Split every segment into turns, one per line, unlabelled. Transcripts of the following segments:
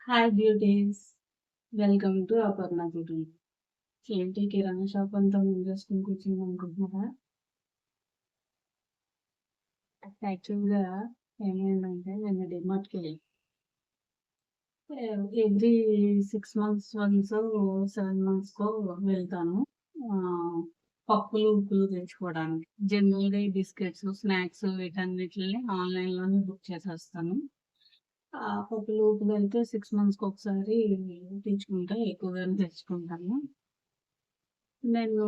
Hi beauties, welcome to Aparna beauty. ఏంటి కిరాణా shop అంతా ముందేసుకుని కూర్చుంది అనుకుంటున్నారా? యాక్చువల్గా ఏమైందంటే నేను డిమార్ట్కి వెళ్ళి ఎవ్రీ 6 మంత్స్ వన్స్ 7 మంత్స్కో వెళ్తాను. ఆ, పప్పులు ఉప్పులు తెచ్చుకోవడానికి. జనరల్గా ఈ బిస్కెట్స్ స్నాక్స్ వీటన్నిటిని ఆన్లైన్లోనే బుక్ చేసేస్తాను. పప్పులు ఉప్పులు అయితే 6 మంత్స్కి ఒకసారి తెచ్చుకుంటా, ఎక్కువగానే తెచ్చుకుంటాను. నేను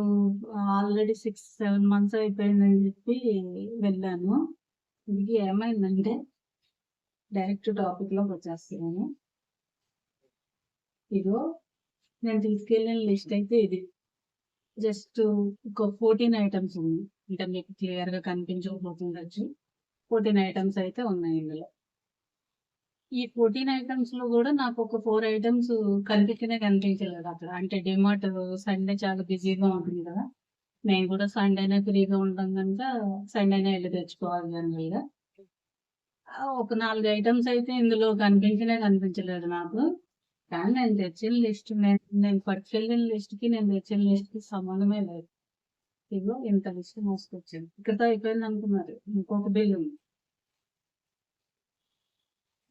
ఆల్రెడీ 6-7 మంత్స్ అయిపోయిందని చెప్పి వెళ్ళాను. ఇది ఏమైందంటే డైరెక్ట్ టాపిక్లోకి వచ్చేస్తున్నాను. ఇదో నేను తీసుకెళ్ళిన లిస్ట్ అయితే ఇది జస్ట్ ఒక 14 ఐటమ్స్ ఉంది. అంటే మీకు క్లియర్గా కనిపించకపోతుండొచ్చు. 14 ఐటమ్స్ అయితే ఉన్నాయి ఇందులో. ఈ 14 ఐటమ్స్ లో కూడా నాకు ఒక 4 ఐటమ్స్ కనిపించలేదు అక్కడ. అంటే డిమార్ట్ సండే చాలా బిజీగా ఉంటుంది కదా. నేను కూడా సండేనే ఫ్రీగా ఉంటాం కనుక సండేనే వెళ్ళి తెచ్చుకోవాలి జనరల్గా. ఒక 4 ఐటమ్స్ అయితే ఇందులో కనిపించలేదు నాకు. కానీ నేను తెచ్చిన లిస్ట్ నేను పట్టుకెళ్ళిన లిస్ట్కి నేను తెచ్చిన లిస్ట్కి సంబంధమే లేదు. ఇదిగో ఇంత లిస్ట్ మోసుకొచ్చింది. ఇక్కడతో అయిపోయింది అనుకున్నారు, ఇంకొక బిల్ ఉంది.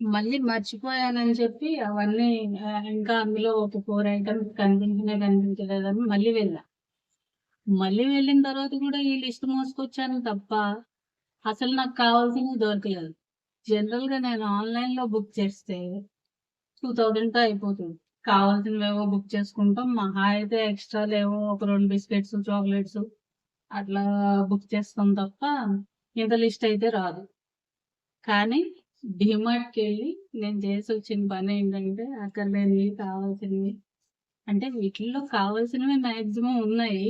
మళ్ళీ మర్చిపోయానని చెప్పి అవన్నీ ఇంకా అందులో ఒక 4 ఐటమ్స్ కనిపించలేదని మళ్ళీ వెళ్ళిన తర్వాత కూడా ఈ లిస్ట్ మోసుకొచ్చాను తప్ప అసలు నాకు కావాల్సినవి దొరకలేదు. జనరల్ గా నేను ఆన్లైన్ లో బుక్ చేస్తే 2000తో అయిపోతుంది. కావాల్సినవేవో బుక్ చేసుకుంటాం, మహా అయితే ఎక్స్ట్రా లేవో ఒక 2 బిస్కెట్స్ చాక్లెట్స్ అట్లా బుక్ చేస్తాం తప్ప ఇంత లిస్ట్ అయితే రాదు. కానీ డిమార్ట్కి వెళ్ళి నేను చేసి వచ్చిన పని ఏంటంటే అక్కడ లేనివి కావాల్సినవి, అంటే వీటిల్లో కావాల్సినవి మాక్సిమం ఉన్నాయి.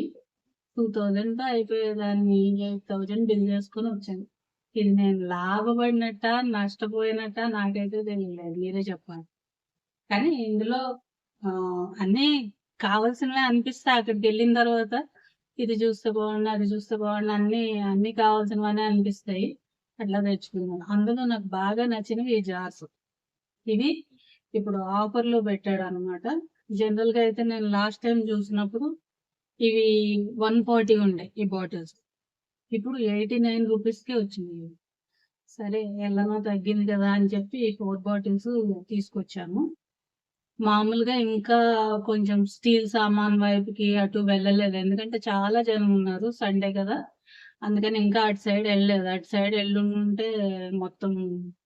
2000తో అయిపోయేదాన్ని 8000 బిల్ చేసుకొని వచ్చాను. ఇది నేను లాభపడినట్ట నష్టపోయినట్ట నాకైతే తెలియలేదు, మీరే చెప్పాలి. కానీ ఇందులో అన్నీ కావాల్సినవి అనిపిస్తే అక్కడికి వెళ్ళిన తర్వాత ఇది చూస్తే బాగుండు అది చూస్తే బాగుండు అన్ని కావాల్సినవనే అనిపిస్తాయి. అట్లా తెచ్చుకున్నాను. అందులో నాకు బాగా నచ్చినవి ఈ జార్స్. ఇవి ఇప్పుడు ఆఫర్లో పెట్టాడు అనమాట. జనరల్ గా అయితే నేను లాస్ట్ టైం చూసినప్పుడు ఇవి 140 ఉండే ఈ బాటిల్స్. ఇప్పుడు 89 రూపీస్కే వచ్చినాయి. సరే ఎలానో తగ్గింది కదా అని చెప్పి 4 బాటిల్స్ తీసుకొచ్చాను. మామూలుగా ఇంకా కొంచెం స్టీల్ సామాన్ వైపుకి అటు వెళ్ళలేదు, ఎందుకంటే చాలా జనం ఉన్నారు సండే కదా. అందుకని ఇంకా అటు సైడ్ వెళ్ళలేదు. అటు సైడ్ వెళ్ళుంటే మొత్తం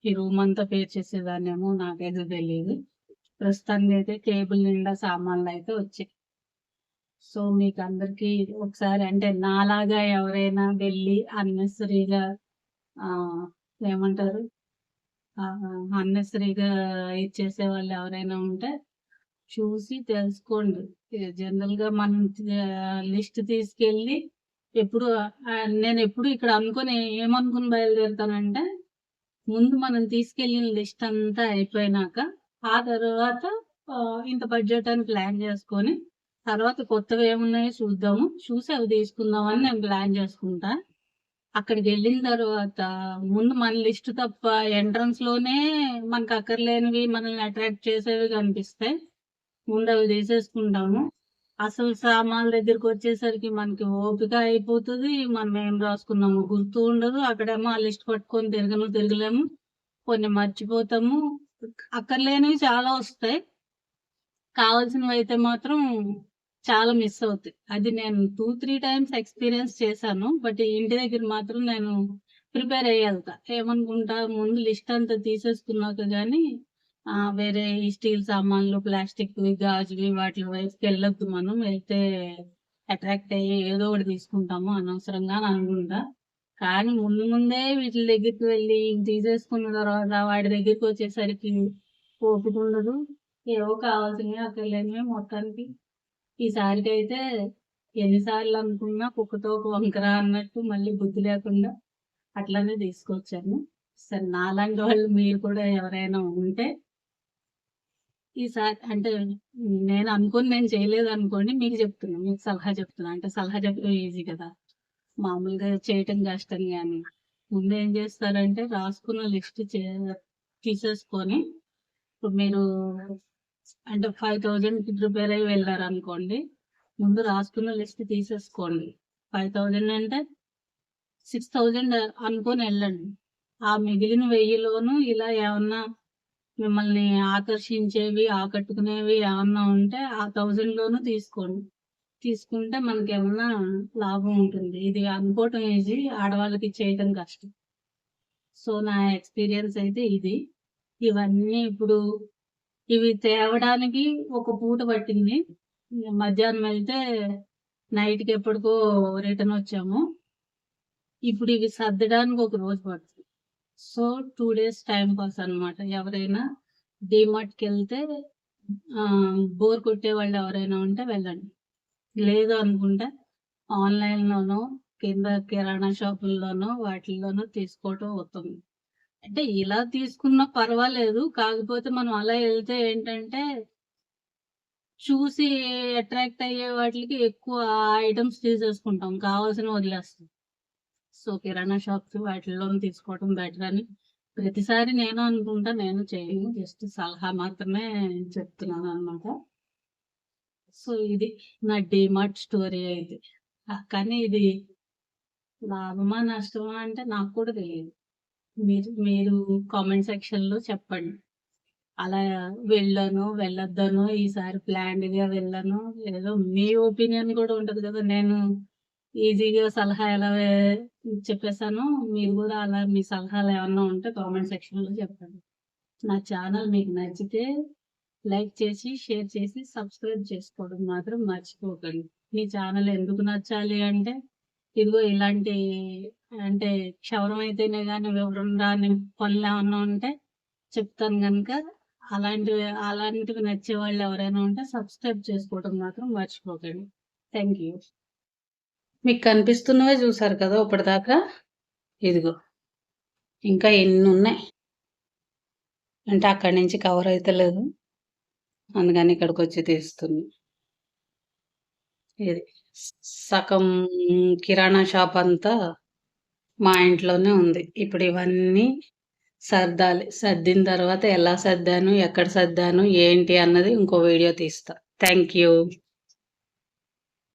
ఈ రూమ్ అంతా పేర్చేసేదాన్నేమో, నాకైతే తెలియదు. ప్రస్తుతానికి అయితే టేబుల్ నిండా సామాన్లు అయితే వచ్చాయి. సో మీకు అందరికి ఒకసారి, అంటే నాలాగా ఎవరైనా వెళ్ళి అన్నెసరీగా ఏమంటారు అన్నెసరీగా ఇచ్చేసే వాళ్ళు ఎవరైనా ఉంటే చూసి తెలుసుకోండి. జనరల్ గా మనం లిస్ట్ తీసుకెళ్ళి ఎప్పుడు నేను ఎప్పుడు ఇక్కడ ఏమనుకుని బయలుదేరుతానంటే, ముందు మనం తీసుకెళ్ళిన లిస్ట్ అంతా అయిపోయినాక ఆ తర్వాత ఇంత బడ్జెట్ అని ప్లాన్ చేసుకొని తర్వాత కొత్తవి ఏమున్నాయో చూద్దాము, చూసి అవి తీసుకుందామని నేను ప్లాన్ చేసుకుంటా. అక్కడికి వెళ్ళిన తర్వాత ముందు మన లిస్ట్ తప్ప ఎంట్రన్స్ లోనే మనకు అక్కర్లేనివి మనల్ని అట్రాక్ట్ చేసేవి కనిపిస్తాయి. ముందు అవి తీసేసుకుంటాము. అసలు సామాన్ల దగ్గరికి వచ్చేసరికి మనకి ఓపిక అయిపోతుంది. మనం ఏం రాసుకున్నాము గుర్తు ఉండదు. అక్కడేమో ఆ లిస్ట్ పట్టుకొని తిరగలేము, కొన్ని మర్చిపోతాము. అక్కర్లేనివి చాలా వస్తాయి, కావాల్సినవి అయితే మాత్రం చాలా మిస్ అవుతాయి. అది నేను 2-3 టైమ్స్ ఎక్స్పీరియన్స్ చేశాను. బట్ ఇంటి దగ్గర మాత్రం నేను ప్రిపేర్ అయ్యి వెళ్తా. ఏమనుకుంటా, ముందు లిస్ట్ అంతా తీసేసుకున్నాక కానీ వేరే ఈ స్టీల్ సామాన్లు ప్లాస్టిక్ గాజువి వాటి వైపుకి వెళ్ళొద్దు. మనం వెళ్తే అట్రాక్ట్ అయ్యి ఏదో ఒకటి తీసుకుంటాము అనవసరంగా అని అనుకుంటా. కానీ ముందే వీటి దగ్గరికి వెళ్ళి తీసేసుకున్న తర్వాత వాటి దగ్గరికి వచ్చేసరికి ఓపిక ఉండదు. ఏవో కావాల్సినవి అక్కర్లేనివి మొత్తానికి ఈసారికి అయితే ఎన్నిసార్లు అనుకున్నా కుక్కతో ఒక వంకర అన్నట్టు మళ్ళీ బుద్ధి లేకుండా అట్లానే తీసుకొచ్చాను. సరే నాలాంటి వాళ్ళు మీరు కూడా ఎవరైనా ఉంటే ఈసారి, అంటే నేను చేయలేదు అనుకోండి, మీకు చెప్తున్నా, మీకు సలహా చెప్తున్నా. అంటే సలహా చెప్పడం ఈజీ కదా, మామూలుగా చేయటం కష్టం. కానీ ముందు ఏం చేస్తారంటే రాసుకున్న లిస్ట్ తీసేసుకొని ఇప్పుడు మీరు అంటే 5,000కి ప్రిపేర్ అయ్యి వెళ్ళారనుకోండి, ముందు రాసుకున్న లిస్ట్ తీసేసుకోండి. 5,000 అంటే 6,000 అనుకొని వెళ్ళండి. ఆ మిగిలిన 1000లోను ఇలా ఏమన్నా మిమ్మల్ని ఆకర్షించేవి, ఆకట్టుకునేవి ఏమన్నా ఉంటే ఆ 1000లోను తీసుకోండి. తీసుకుంటే మనకేమన్నా లాభం ఉంటుంది. ఇది అనుకోవటం ఈజీ, ఆడవాళ్ళకి చేయటం కష్టం. సో, నా ఎక్స్‌పీరియన్స్ అయితే ఇది. ఇవన్నీ ఇప్పుడు ఇవి తేవడానికి ఒక పూట పట్టింది. మధ్యాహ్నం వెళ్తే నైట్‌కి ఎప్పటికో రిటర్న్ వచ్చాము. ఇప్పుడు ఇవి సర్దడానికి ఒక రోజు పడుతుంది. సో, 2 డేస్ టైమ్ పాస్ అన్నమాట. ఎవరైనా డీమార్ట్‌కెళ్తే బోర్ కొట్టేవాళ్ళు ఎవరైనా ఉంటే వెళ్ళండి. లేదు అనుకుంటే ఆన్‌లైన్‌లోనో, కింద కిరాణా షాపుల్లోనో వాటిల్లోనో తీసుకోవటం ఉత్తమం. అంటే ఇలా తీసుకున్నా పర్వాలేదు. కాకపోతే మనం అలా ఎళ్తే ఏంటంటే, చూసి అట్రాక్ట్ అయ్యే వాటిలకి ఎక్కువ ఐటెమ్స్ తీసేసుకుంటాం. కావాల్సినవి వదిలేస్తాం. సో, కిరాణా షాప్స్ వాటిల్లోను తీసుకోవడం బెటర్ అని ప్రతిసారి నేను అనుకుంటా. నేను చేయను. జస్ట్ సలహా మాత్రమే చెప్తున్నాననమాట. సో, ఇది నా డీమార్ట్ స్టోరీ అయితే. కానీ ఇది లాభమా? నష్టమా? అంటే నాకు కూడా తెలీదు. మీరు మీరు కామెంట్ సెక్షన్‌లో చెప్పండి. అలా వెళ్ళానో, వెళ్ళొద్దనో, ఈసారి ప్లాన్డ్‌గా వెళ్ళానో, లేదో మీ ఒపీనియన్ కూడా ఉంటది కదా! నేను ఈజీగా సలహా ఎలా చెప్పేసానో, మీరు కూడా అలా మీ సలహాలేమన్నా ఉంటే కామెంట్ సెక్షన్‌లో చెప్పండి. నా ఛానల్ మీకు నచ్చితే లైక్ చేసి, షేర్ చేసి, సబ్స్క్రైబ్ చేసుకోవడం మాత్రం మర్చిపోకండి. మీ ఛానల్ ఎందుకు నచ్చాలి అంటే, ఇదిగో ఇలాంటి అంటే క్షవరమైతేనే గాని వివరం రాని పనులేమన్నా ఉంటే చెప్తాను గనుక, అలాంటివి నచ్చేవాళ్ళు ఎవరైనా ఉంటే సబ్స్క్రైబ్ చేసుకోవడం మాత్రం మర్చిపోకండి. Thank you. మీకు కనిపిస్తున్నవే చూసారు కదా ఇప్పటిదాకా? ఇదిగో ఇంకా ఎన్నున్నాయి. అంటే అక్కడి నుంచి కవర్ అయితలేదు. అందుకని ఇక్కడికొచ్చి తీస్తున్నా. ఇది సగం కిరాణా షాప్ అంతా మా ఇంట్లోనే ఉంది. ఇప్పుడు ఇవన్నీ సర్దాలి. సర్దిన తర్వాత ఎలా సర్దాను, ఎక్కడ సర్దాను, ఏంటి అన్నది ఇంకో వీడియో తీస్తా. Thank you.